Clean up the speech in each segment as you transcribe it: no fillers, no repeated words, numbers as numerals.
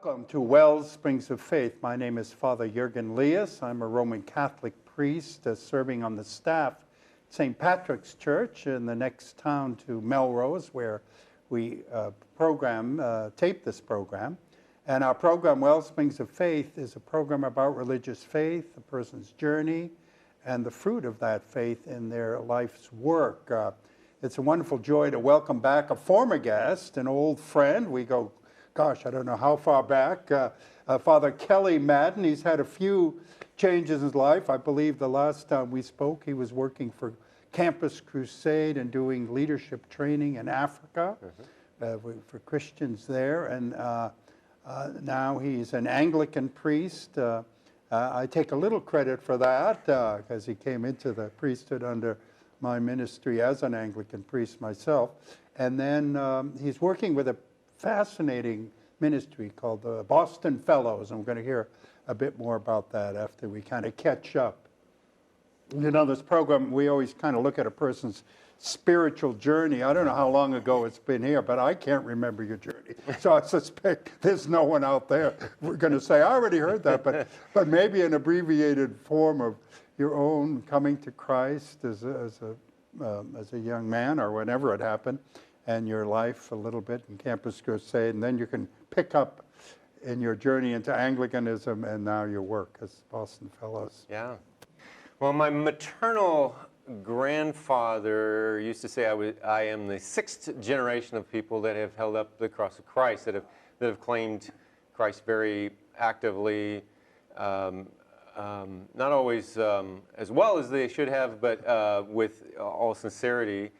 Welcome to Wellsprings of Faith. My name is Father Jurgen Liias. I'm a Roman Catholic priest serving on the staff at St. Patrick's Church in the next town to Melrose, where we tape this program. And our program, Wellsprings of Faith, is a program about religious faith, a person's journey, and the fruit of that faith in their life's work. It's a wonderful joy to welcome back a former guest, an old friend. We go, gosh, I don't know how far back. Father Kelly Madden. He's had a few changes in his life. I believe the last time we spoke, he was working for Campus Crusade and doing leadership training in Africa for Christians there. And now he's an Anglican priest. I take a little credit for that because he came into the priesthood under my ministry as an Anglican priest myself. And then he's working with a fascinating ministry called the Boston Fellows. And we're going to hear a bit more about that after we kind of catch up. You know, this program, we always kind of look at a person's spiritual journey. I don't know how long ago it's been here, but I can't remember your journey. So I suspect there's no one out there. We're going to say, I already heard that, but maybe an abbreviated form of your own coming to Christ as a young man or whenever it happened, and your life a little bit in Campus Crusade, and then you can pick up in your journey into Anglicanism and now your work as Boston Fellows. Yeah. Well, my maternal grandfather used to say I am the sixth generation of people that have held up the cross of Christ, that have claimed Christ very actively, not always as well as they should have, but with all sincerity.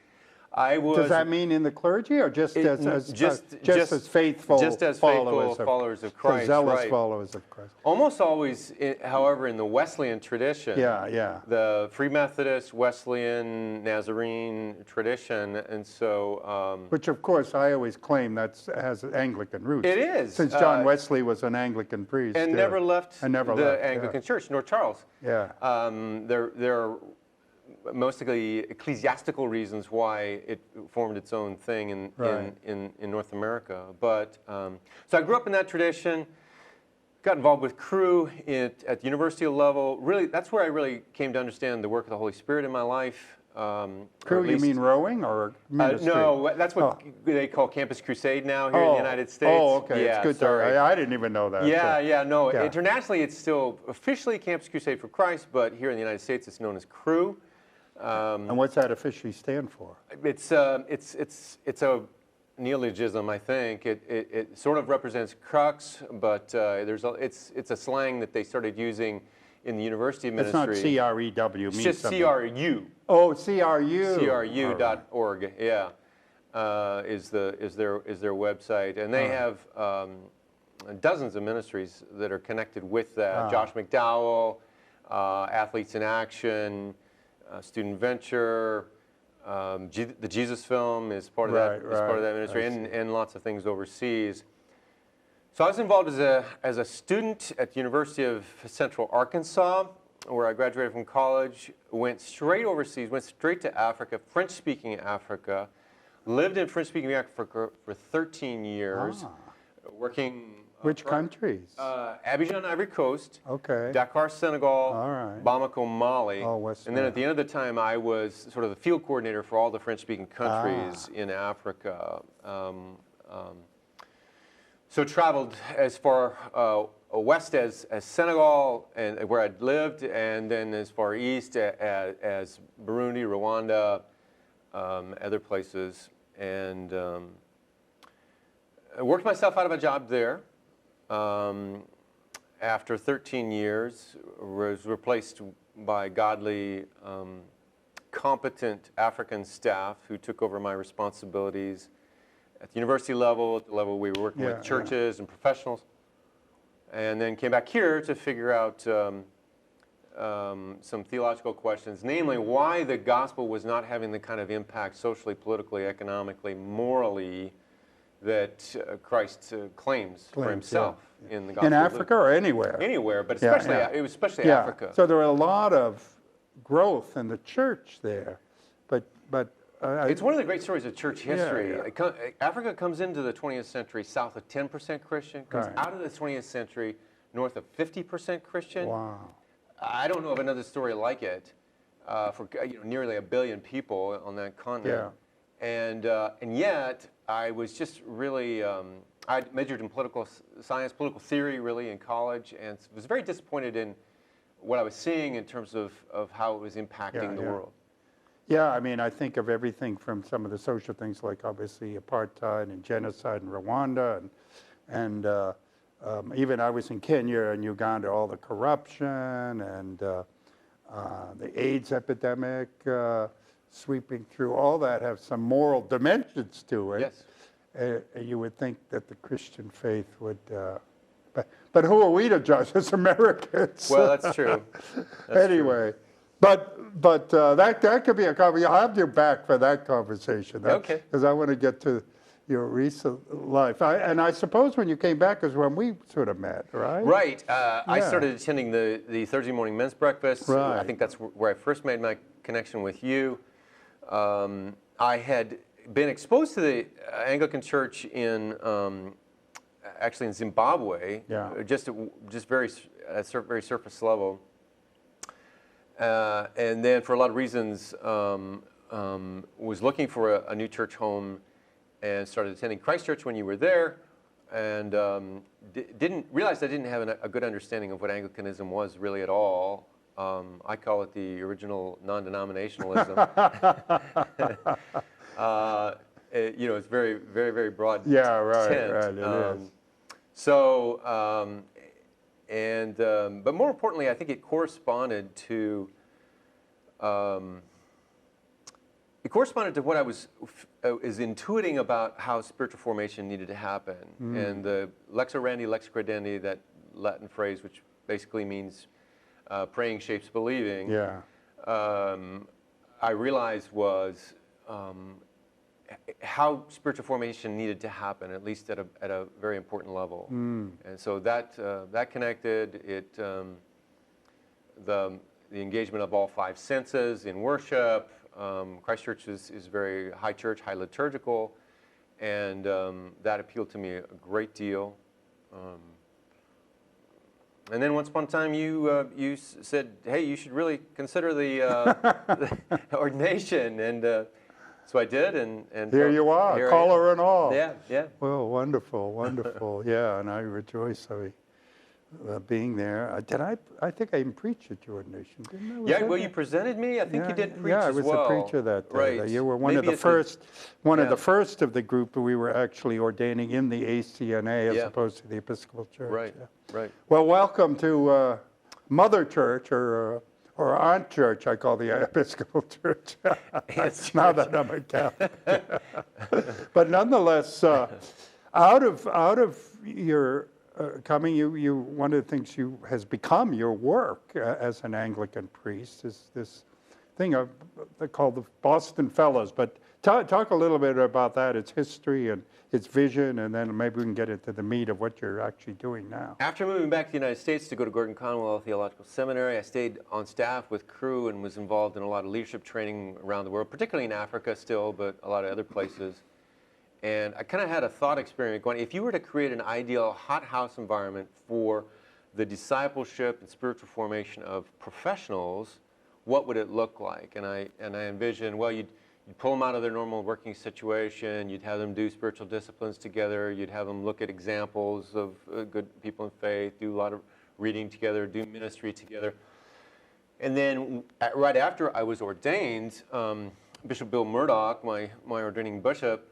Does that mean in the clergy, or just as faithful followers of Christ? Zealous right. followers of Christ. Almost always, however, in the Wesleyan tradition. Yeah. The Free Methodist, Wesleyan, Nazarene tradition, and so. Which, of course, I always claim has Anglican roots. It is. Since John Wesley was an Anglican priest. And never left the Anglican Church, nor Charles. Yeah. There are mostly ecclesiastical reasons why it formed its own thing in North America. But so I grew up in that tradition, got involved with Cru at the university level. Really, that's where I really came to understand the work of the Holy Spirit in my life. Cru, you mean rowing or ministry? No, that's what they call Campus Crusade now here in the United States. Oh, okay. Yeah, it's good. I didn't even know that. Yeah. Internationally, it's still officially Campus Crusade for Christ, but here in the United States, it's known as Cru. And what's that officially stand for? It's a neologism, I think. It sort of represents crux, but it's a slang that they started using in the university ministry. It's not C-R-E-W. It's just C-R-U. Oh, C-R-U. CRU.org. Right. Yeah, is their website, and they have dozens of ministries that are connected with that. Josh McDowell, Athletes in Action. Student Venture, the Jesus Film is part of that. Is part of that ministry, and lots of things overseas. So I was involved as a student at the University of Central Arkansas, where I graduated from college. Went straight overseas, went straight to Africa, French-speaking Africa. Lived in French-speaking Africa for 13 years, working. Which countries? Abidjan, Ivory Coast. Okay. Dakar, Senegal. All right. Bamako, Mali. And then at the end of the time, I was sort of the field coordinator for all the French-speaking countries in Africa. So traveled as far west as Senegal, and where I'd lived, and then as far east as Burundi, Rwanda, other places, and I worked myself out of a job there. After 13 years, was replaced by godly, competent African staff who took over my responsibilities at the university level, at the level we were working with churches and professionals, and then came back here to figure out some theological questions, namely why the gospel was not having the kind of impact socially, politically, economically, morally that Christ claims for himself in the gospel. In Africa or anywhere? Anywhere, but especially it was especially Africa. So there were a lot of growth in the church there, but It's one of the great stories of church history. yeah. Africa comes into the 20th century south of 10% Christian, comes Right. out of the 20th century north of 50% Christian. Wow. I don't know of another story like it for nearly 1 billion people on that continent. Yeah. And yet I was just really I majored in political science, political theory, really in college, and was very disappointed in what I was seeing in terms of how it was impacting the world. Yeah, I mean, I think of everything from some of the social things like obviously apartheid and genocide in Rwanda, and even I was in Kenya and Uganda, all the corruption and the AIDS epidemic sweeping through, all that have some moral dimensions to it. Yes. You would think that the Christian faith would, but who are we to judge as Americans? Well, that's true. Anyway, true. but that could be a conversation. I'll have you back for that conversation. Okay. Because I want to get to your recent life. And I suppose when you came back is when we sort of met, right? Right. I started attending the Thursday morning men's breakfast. Right. I think that's where I first made my connection with you. I had been exposed to the Anglican Church in actually in Zimbabwe, just very surface level, and then for a lot of reasons was looking for a new church home, and started attending Christ Church when you were there, and didn't realize I didn't have a good understanding of what Anglicanism was really at all. I call it the original non-denominationalism. It's very, very, very broad. Yeah, right, tent. right. It is. But more importantly, I think it corresponded to what I was intuiting about how spiritual formation needed to happen. And the lex orandi, lex credendi, that Latin phrase, which basically means praying shapes believing. Yeah. I realized was how spiritual formation needed to happen, at least at a very important level. And so that connected it. The engagement of all 5 senses in worship. Christ Church is very high church, high liturgical, and that appealed to me a great deal. And then once upon a time, you said, "Hey, you should really consider the ordination," and so I did. And here you are, collar and all. Yeah, yeah. Well, wonderful, wonderful. Yeah, and I rejoice being there. I think I even preached at your ordination, didn't I? Yeah, well, you presented me. I think you did preach I as was well. the preacher that day. Right. You were one of the first of the group that we were actually ordaining in the ACNA as opposed to the Episcopal Church. Right, yeah. right. Well, welcome to Mother Church or Aunt Church, I call the Episcopal Church. Now that I'm a Catholic. But nonetheless, out of your coming, you one of the things has become your work as an Anglican priest is this thing called the Boston Fellows. But talk a little bit about that, its history and its vision, and then maybe we can get into the meat of what you're actually doing now. After moving back to the United States to go to Gordon Conwell Theological Seminary, I stayed on staff with Crew and was involved in a lot of leadership training around the world, particularly in Africa still, but a lot of other places. And I kind of had a thought experiment going, if you were to create an ideal hothouse environment for the discipleship and spiritual formation of professionals, what would it look like? And I envisioned, well, you'd pull them out of their normal working situation, you'd have them do spiritual disciplines together, you'd have them look at examples of good people in faith, do a lot of reading together, do ministry together. And then right after I was ordained, Bishop Bill Murdoch, my ordaining bishop,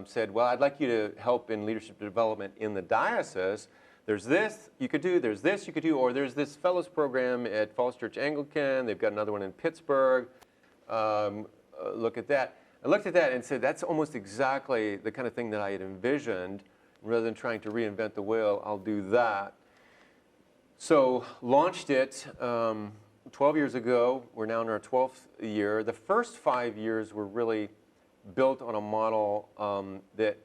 said, well, I'd like you to help in leadership development in the diocese. There's this you could do, there's this you could do, or there's this fellows program at Falls Church Anglican, they've got another one in Pittsburgh. Look at that. I looked at that and said, that's almost exactly the kind of thing that I had envisioned. Rather than trying to reinvent the wheel, I'll do that. So launched it 12 years ago. We're now in our 12th year. The first 5 years were really built on a model that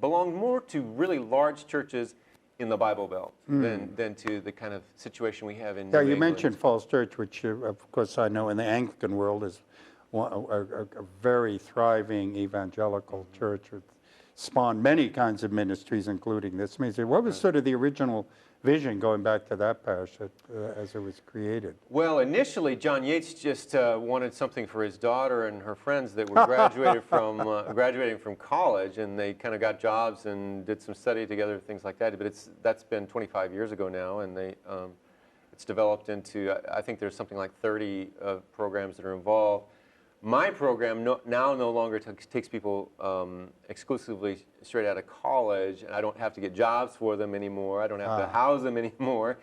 belonged more to really large churches in the Bible Belt than to the kind of situation we have in New you England. mentioned Falls Church, which of course I know in the Anglican world is a very thriving evangelical church that spawned many kinds of ministries, including this ministry. What was sort of the original vision going back to that parish as it was created? Well, initially, John Yates just wanted something for his daughter and her friends that were graduating from college, and they kind of got jobs and did some study together, things like that. But that's been 25 years ago now, and it's developed into, I think there's something like 30 programs that are involved. My program now no longer takes people exclusively straight out of college, and I don't have to get jobs for them anymore. I don't have to house them anymore.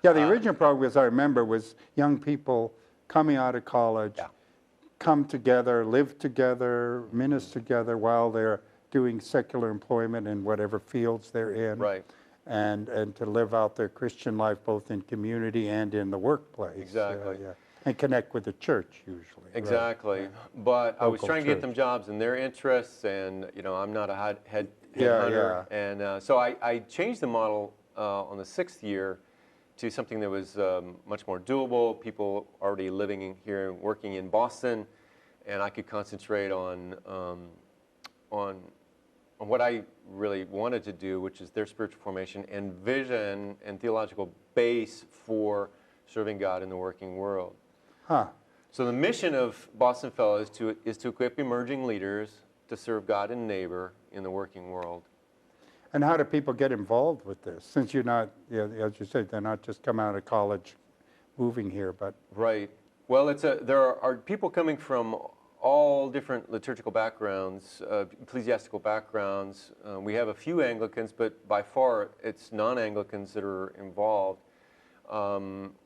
Yeah, the original program, as I remember, was young people coming out of college, come together, live together, minister together while they're doing secular employment in whatever fields they're in. Right. And to live out their Christian life both in community and in the workplace. Exactly. And connect with the church usually. Exactly. Right. But I was Local trying to get church. them jobs in their interests, and I'm not a headhunter. And so I changed the model on the 6th year to something that was much more doable. People already living here and working in Boston, and I could concentrate on what I really wanted to do, which is their spiritual formation and vision and theological base for serving God in the working world. So the mission of Boston Fellows is to equip emerging leaders to serve God and neighbor in the working world. And how do people get involved with this? Since you're not, as you said, they're not just coming out of college, moving here, but... Right. Well, there are people coming from all different liturgical backgrounds, ecclesiastical backgrounds. We have a few Anglicans, but by far it's non-Anglicans that are involved.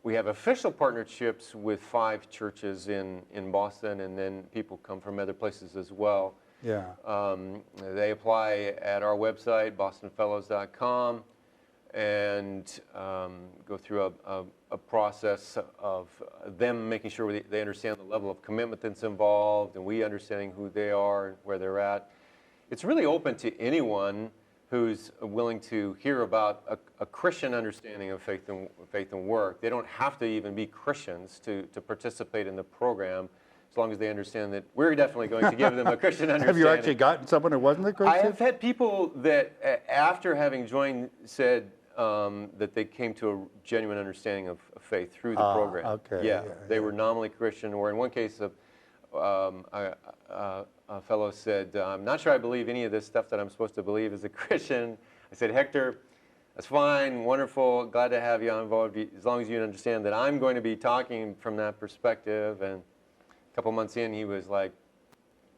We have official partnerships with 5 churches in Boston, and then people come from other places as well. Yeah. They apply at our website, bostonfellows.com, and go through a process of them making sure they understand the level of commitment that's involved, and we understanding who they are and where they're at. It's really open to anyone who's willing to hear about a Christian understanding of faith and work. They don't have to even be Christians to participate in the program, as long as they understand that we're definitely going to give them a Christian understanding. Have you actually gotten someone who wasn't a Christian? I have had people that, after having joined, said that they came to a genuine understanding of faith through the program. Okay. They were nominally Christian, or in one case, a fellow said, I'm not sure I believe any of this stuff that I'm supposed to believe as a Christian. I said, Hector, that's fine, wonderful, glad to have you involved, as long as you understand that I'm going to be talking from that perspective. And a couple months in, he was like,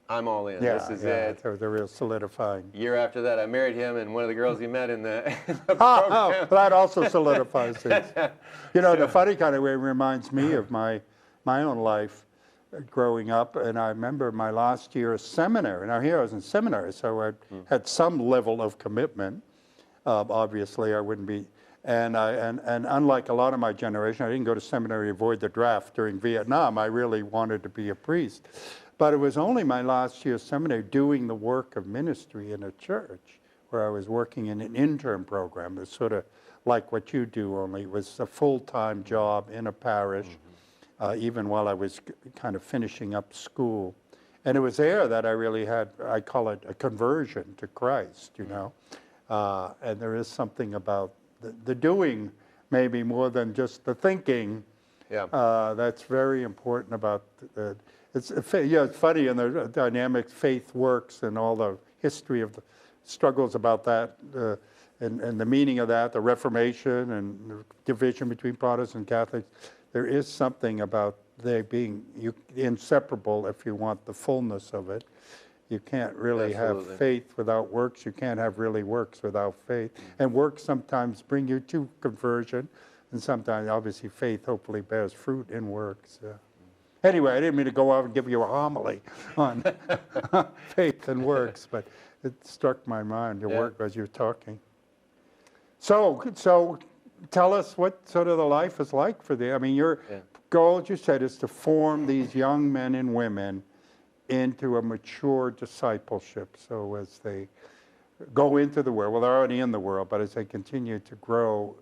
I'm all in, this is it. They're real solidifying. Year after that, I married him, and one of the girls he met in the program. That also solidifies things. The funny kind of way reminds me of my own life growing up, and I remember my last year of seminary. Now here I was in seminary, so I had some level of commitment. Obviously, I wouldn't be, and unlike a lot of my generation, I didn't go to seminary to avoid the draft during Vietnam. I really wanted to be a priest. But it was only my last year of seminary doing the work of ministry in a church where I was working in an intern program. It was sort of like what you do, only it was a full-time job in a parish. Even while I was kind of finishing up school. And it was there that I really had, I call it a conversion to Christ, and there is something about the doing, maybe more than just the thinking, that's very important about it's funny in the dynamics, faith works, and all the history of the struggles about that, and the meaning of that, the Reformation and the division between Protestants and Catholics. There is something about they being inseparable if you want the fullness of it. You can't really have faith without works. You can't have really works without faith. And works sometimes bring you to conversion, and sometimes, obviously, faith hopefully bears fruit in works. Anyway, I didn't mean to go out and give you a homily on faith and works, but it struck my mind, your work as you were talking. So tell us what sort of the life is like for the, your goal, as you said, is to form these young men and women into a mature discipleship. So as they go into the world, well, they're already in the world, but as they continue to grow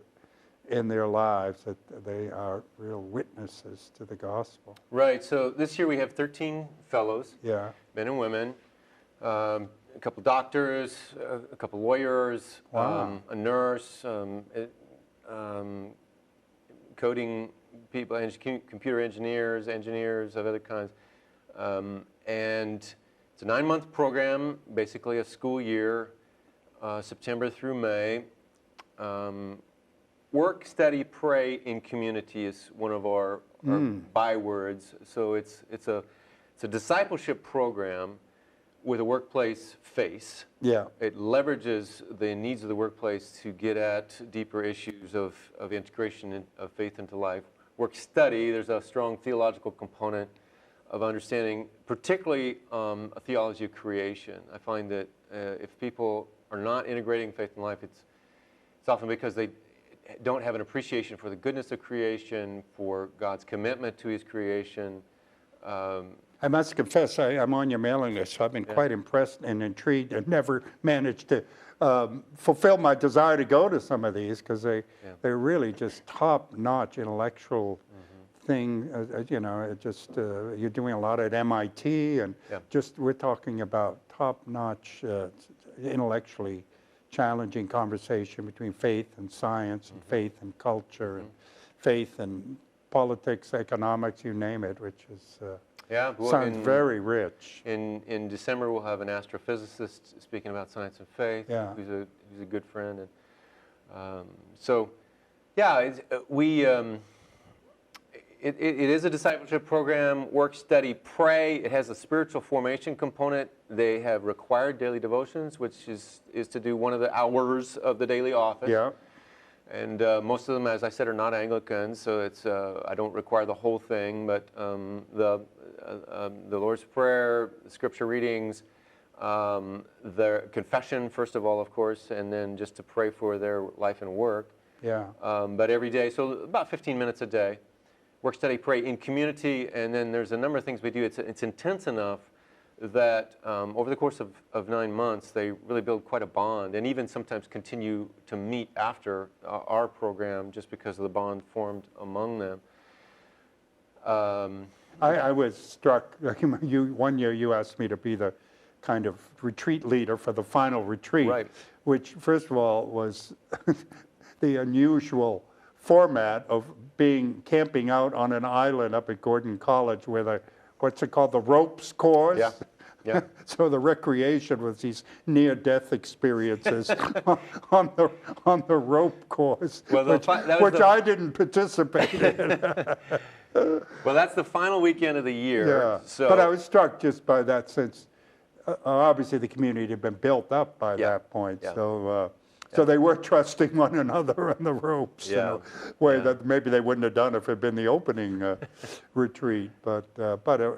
in their lives, that they are real witnesses to the gospel. Right. So this year we have 13 fellows, Yeah. men and women, a couple doctors, a couple lawyers, Wow. a nurse, coding people, computer engineers, engineers of other kinds. And it's a 9-month program, basically a school year, September through May. Work, study, pray in community is one of our bywords. So it's a discipleship program with a workplace face. Yeah. It leverages the needs of the workplace to get at deeper issues of integration of faith into life. Work study, there's a strong theological component of understanding, particularly a theology of creation. I find that if people are not integrating faith in life, it's often because they don't have an appreciation for the goodness of creation, for God's commitment to His creation. I must confess, I'm on your mailing list, so I've been quite impressed and intrigued, and never managed to fulfill my desire to go to some of these, because they're really just top-notch intellectual thing. You know, you're doing a lot at MIT, and we're talking about top-notch, intellectually challenging conversation between faith and science, and faith and culture, and faith and politics, economics, you name it, which is sounds very rich. In December, we'll have an astrophysicist speaking about science and faith, who's a good friend. And it is a discipleship program, work, study, pray. It has a spiritual formation component. They have required daily devotions, which is to do one of the hours of the daily office. Yeah. And most of them, as I said, are not Anglicans, so it's I don't require the whole thing, but the Lord's Prayer, the scripture readings, their confession, first of all, of course, and then just to pray for their life and work. Yeah. But every day, so about 15 minutes a day. Work, study, pray in community, and then there's a number of things we do. It's intense enough that over the course of 9 months, they really build quite a bond, and even sometimes continue to meet after our program just because of the bond formed among them. I was struck, one year you asked me to be the kind of retreat leader for the final retreat, Right. which first of all was the unusual format of camping out on an island up at Gordon College with what's it called, the ropes course? Yeah. Yeah. So the recreation was these near-death experiences on the rope course, which I didn't participate in. Well, that's the final weekend of the year. Yeah. So, but I was struck just by that, since obviously the community had been built up by that point. Yeah. So they were trusting one another on the ropes in a way that maybe they wouldn't have done if it had been the opening retreat. But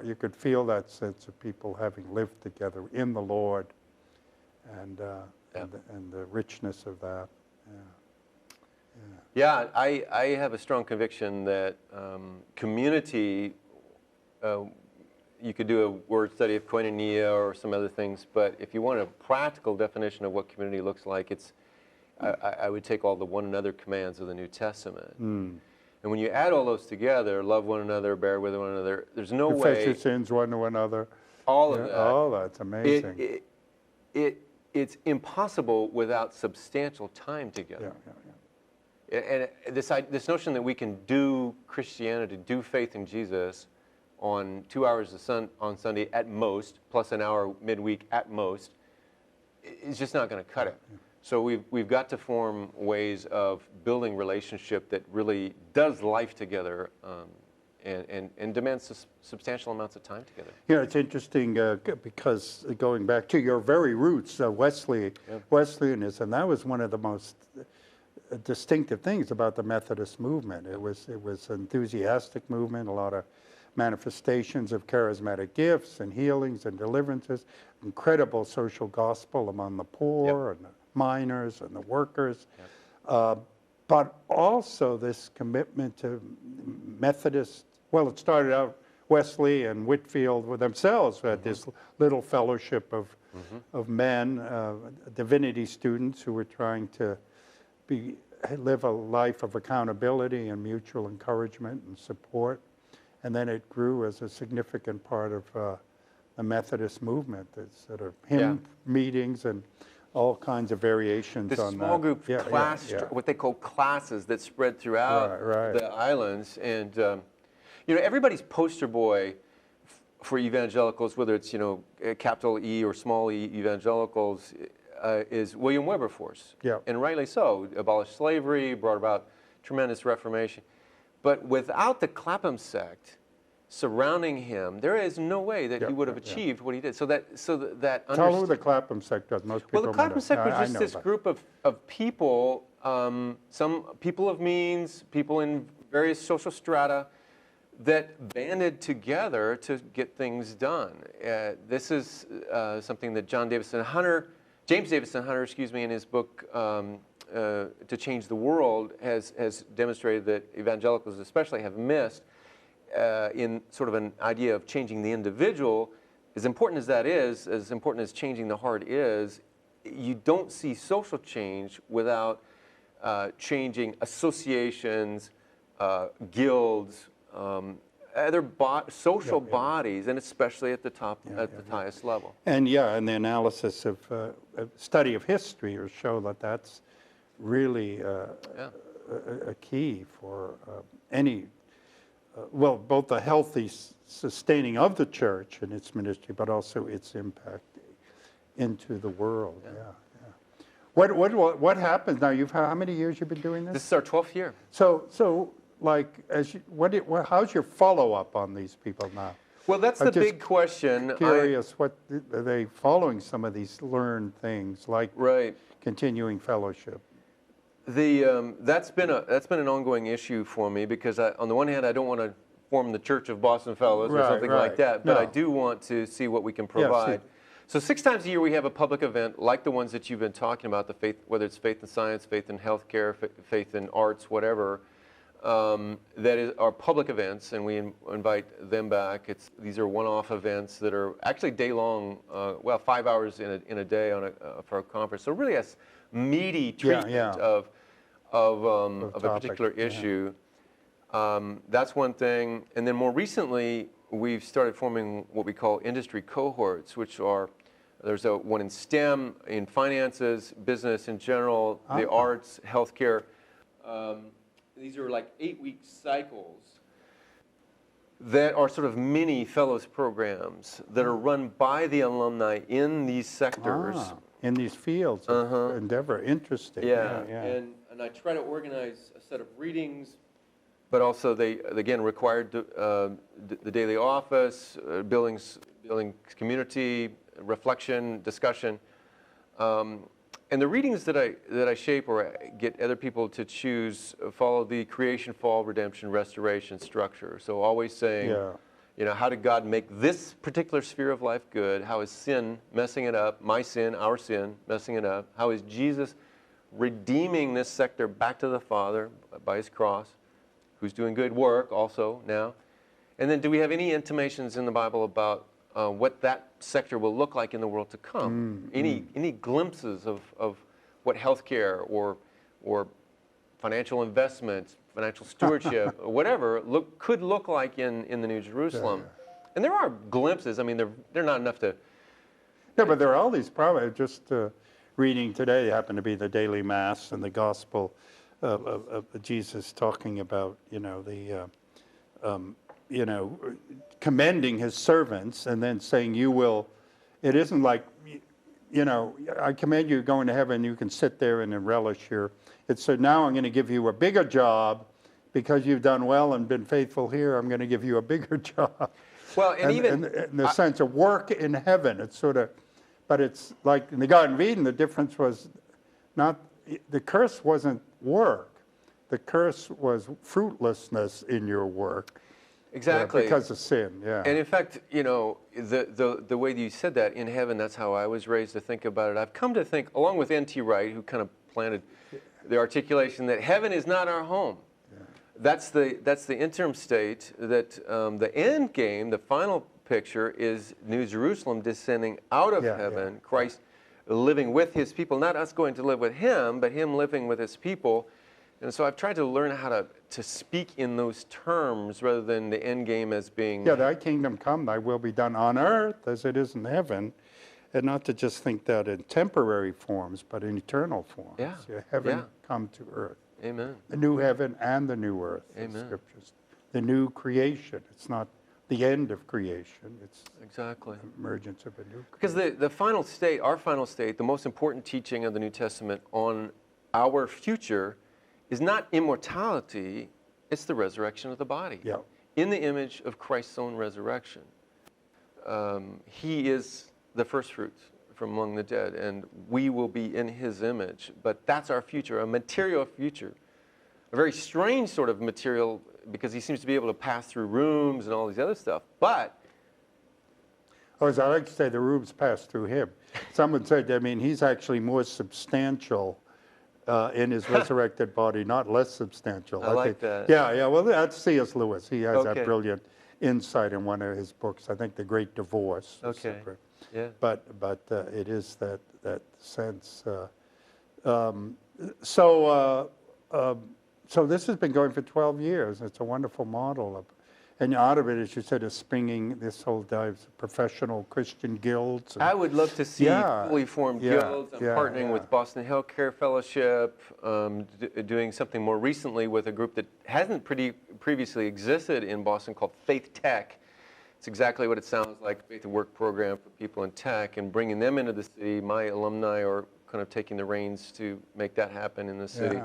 you could feel that sense of people having lived together in the Lord, and the richness of that. Yeah, I have a strong conviction that community, you could do a word study of koinonia or some other things, but if you want a practical definition of what community looks like, I would take all the one another commands of the New Testament. And when you add all those together, love one another, bear with one another, there's no way... Confess your sins one to another. All of that. Oh, that's amazing. It's impossible without substantial time together. And this notion that we can do Christianity, do faith in Jesus on 2 hours on Sunday at most, plus an hour midweek at most, is just not going to cut it. So we've got to form ways of building relationship that really does life together and demands substantial amounts of time together. You know, it's interesting because going back to your very roots, Wesleyanism, that was one of the most distinctive things about the Methodist movement. It was an enthusiastic movement, a lot of manifestations of charismatic gifts and healings and deliverances, incredible social gospel among the poor and the miners and the workers, but also this commitment to Methodist. Well, it started out Wesley and Whitefield with themselves had this little fellowship of men, divinity students who were trying to live a life of accountability and mutual encouragement and support. And then it grew as a significant part of the Methodist movement. There's sort of hymn meetings and all kinds of variations This on small that. group class, what they call classes that spread throughout the islands. And, everybody's poster boy for evangelicals, whether it's, capital E or small e evangelicals, is William Wilberforce. Yeah. And rightly so. Abolished slavery, brought about tremendous reformation. But without the Clapham sect surrounding him, there is no way that he would have achieved what he did. Tell who the Clapham sect was. Most people Well, the Clapham sect was just this group of people, some people of means, people in various social strata, that banded together to get things done. This is something that James Davison Hunter, in his book To Change the World, has demonstrated that evangelicals especially have missed in sort of an idea of changing the individual. As important as that is, as important as changing the heart is, you don't see social change without changing associations, guilds, other social bodies, and especially at the top, at the highest level. And and the analysis of study of history will show that that's really a key for any, both the healthy sustaining of the church and its ministry, but also its impact into the world. What happens now? How many years you've been doing this? This is our 12th year. So like, how's your follow-up on these people now? Well, that's the big question. Curious, what are they following some of these learned things like continuing fellowship? That's been an ongoing issue for me because on the one hand, I don't want to form the Church of Boston Fellows or something like that, but I do want to see what we can provide. So 6 times a year we have a public event like the ones that you've been talking about, the faith, whether it's faith in science, faith in healthcare, faith in arts, whatever. That is our public events, and we invite them back. These are one-off events that are actually day-long, 5 hours in a day for a conference. So really a meaty treatment of a particular issue. That's one thing. And then more recently, we've started forming what we call industry cohorts, which are, there's one in STEM, in finances, business in general, the arts, healthcare. These are like 8-week cycles that are sort of mini fellows programs that are run by the alumni in these sectors. In these fields of endeavor. Interesting. And I try to organize a set of readings, but also they, again, required the daily office, building community, reflection, discussion. And the readings that I shape or get other people to choose follow the creation, fall, redemption, restoration structure. So always saying, how did God make this particular sphere of life good? How is sin messing it up? My sin, our sin, messing it up? How is Jesus redeeming this sector back to the Father by his cross, who's doing good work also now? And then do we have any intimations in the Bible about what that sector will look like in the world to come? Any glimpses of what healthcare or financial investment, financial stewardship, or whatever could look like in the New Jerusalem? And there are glimpses. I mean, they're not enough to. No, but there are all these probably just reading today happen to be the daily mass and the gospel of Jesus talking about commending his servants and then saying it isn't like, I commend you going to heaven, you can sit there and relish it's so now I'm going to give you a bigger job because you've done well and been faithful here, I'm going to give you a bigger job. Well, and even in the sense of work in heaven, it's sort of, but it's like in the Garden of Eden, the difference was the curse wasn't work. The curse was fruitlessness in your work. Exactly. Because of sin, And in fact, the way that you said that, in heaven, that's how I was raised to think about it. I've come to think, along with N.T. Wright, who kind of planted the articulation that heaven is not our home. That's the interim state, that the end game, the final picture, is New Jerusalem descending out of heaven, Christ living with his people, not us going to live with him, but him living with his people. And so I've tried to learn how to speak in those terms rather than the end game as being... Yeah, thy kingdom come, thy will be done on earth as it is in heaven. And not to just think that in temporary forms, but in eternal forms. Yeah. Heaven come to earth. Amen. The new heaven and the new earth. Amen. The scriptures. The new creation. It's not the end of creation. It's exactly the emergence of a new creation. Because the final state, our final state, the most important teaching of the New Testament on our future is not immortality, it's the resurrection of the body. Yeah. In the image of Christ's own resurrection. He is the first fruits from among the dead, and we will be in his image. But that's our future, a material future. A very strange sort of material, because he seems to be able to pass through rooms and all these other stuff. But or as I like to say, the rooms pass through him. Someone said, I mean, he's actually more substantial in his resurrected body, not less substantial. I like that. Yeah, well, that's C.S. Lewis. He has Okay. that brilliant insight in one of his books, I think The Great Divorce. Okay. Yeah. But it is that sense. So this has been going for 12 years. It's a wonderful model. And out of it, as you said, is springing this whole dive professional Christian guilds. I would love to see fully formed guilds. I'm partnering with Boston Health Care Fellowship, doing something more recently with a group that hasn't previously existed in Boston called Faith Tech. It's exactly what it sounds like, Faith at Work program for people in tech, and bringing them into the city. My alumni are kind of taking the reins to make that happen in the city.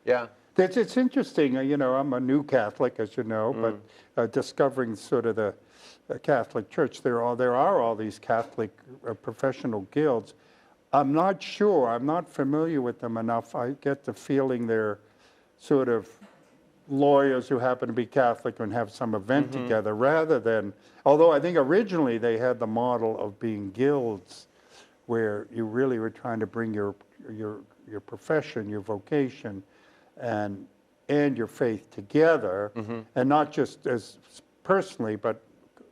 Yeah. It's interesting, I'm a new Catholic, as you know, but discovering sort of the Catholic Church, there are all these Catholic professional guilds. I'm not sure, I'm not familiar with them enough. I get the feeling they're sort of lawyers who happen to be Catholic and have some event together, rather than, although I think originally they had the model of being guilds, where you really were trying to bring your profession, your vocation, and your faith together, and not just as personally, but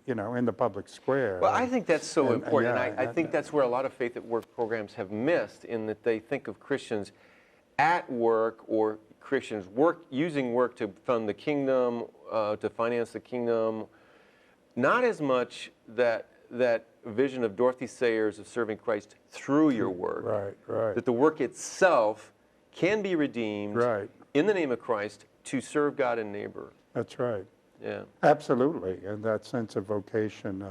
in the public square. Well, I think that's so important. And I think that's where a lot of Faith at Work programs have missed, in that they think of Christians at work, or Christians using work to fund the kingdom, to finance the kingdom. Not as much that vision of Dorothy Sayers of serving Christ through your work. Right. That the work itself can be redeemed in the name of Christ to serve God and neighbor. That's right. Yeah. Absolutely. And that sense of vocation,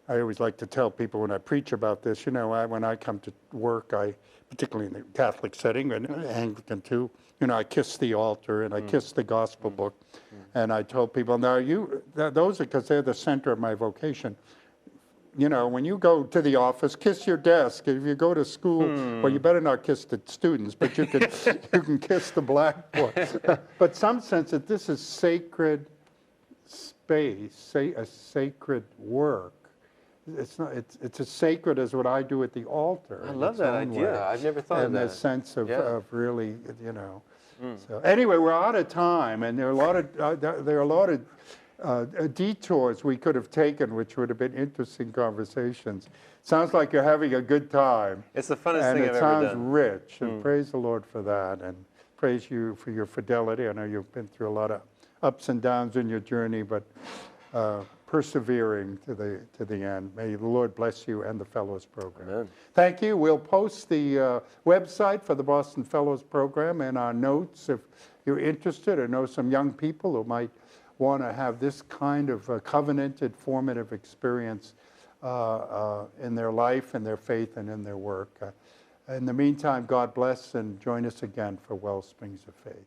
I always like to tell people when I preach about this, when I come to work, particularly in the Catholic setting, and Anglican too, I kiss the altar and I kiss the gospel book. And I told people, now those are because they're the center of my vocation. When you go to the office, kiss your desk. If you go to school, well, you better not kiss the students, but you can kiss the blackboard. But some sense that this is sacred space, a sacred work. It's not. It's as sacred as what I do at the altar. I love that idea. Way. I've never thought of that. And the sense of really, So anyway, we're out of time, and there are a lot of detours we could have taken, which would have been interesting conversations. Sounds like you're having a good time. It's the funnest thing I've ever done. And it sounds rich, and praise the Lord for that, and praise you for your fidelity. I know you've been through a lot of ups and downs in your journey, but persevering to the end. May the Lord bless you and the Fellows Program. Amen. Thank you. We'll post the website for the Boston Fellows Program and our notes if you're interested or know some young people who might want to have this kind of covenanted, formative experience in their life and their faith and in their work. In the meantime, God bless, and join us again for Wellsprings of Faith.